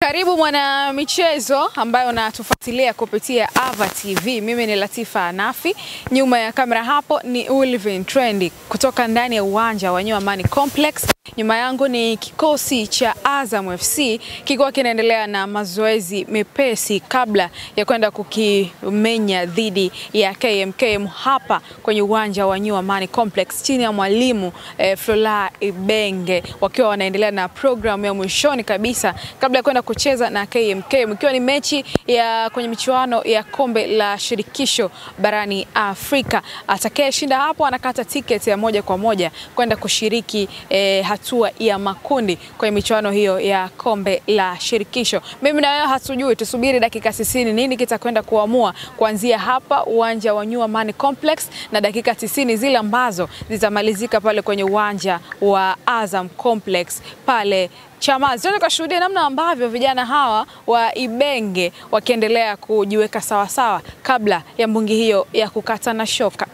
Karibu mwana michezo ambayo unatufuatilia kupitia Ava TV. Mimi ni Latifa Anafi. Nyuma ya kamera hapo ni Ulvin Trendy kutoka ndani ya uwanja wa New Amani Complex. Nyuma yangu ni kikosi cha Azam FC kikiwa kinaendelea na mazoezi mepesi kabla ya kwenda kukimenya dhidi ya KMKM hapa kwenye uwanja wa New Amani Complex chini ya mwalimu Flora Ibenge, wakiwa wanaendelea na program ya mwishoni kabisa kabla ya kwenda kucheza na KMKM, ikiwa ni mechi ya kwenye michuano ya kombe la shirikisho barani Afrika. Atakayeshinda hapo anakata tiketi ya moja kwa moja kwenda kushiriki hatua ya makundi kwenye michuano hiyo ya kombe la shirikisho. Mimi na wewe hatujui, tusubiri dakika 90 nini kitakwenda kuamua kuanzia hapa uwanja wa New Amani Complex na dakika 90 zile ambazo zitamalizika pale kwenye uwanja wa Azam Complex pale Chamazi. Tunashuhudia namna ambavyo vijana hawa wa Ibenge wakiendelea kujiweka sawa sawa kabla ya mbungi hiyo ya kukata na shoka.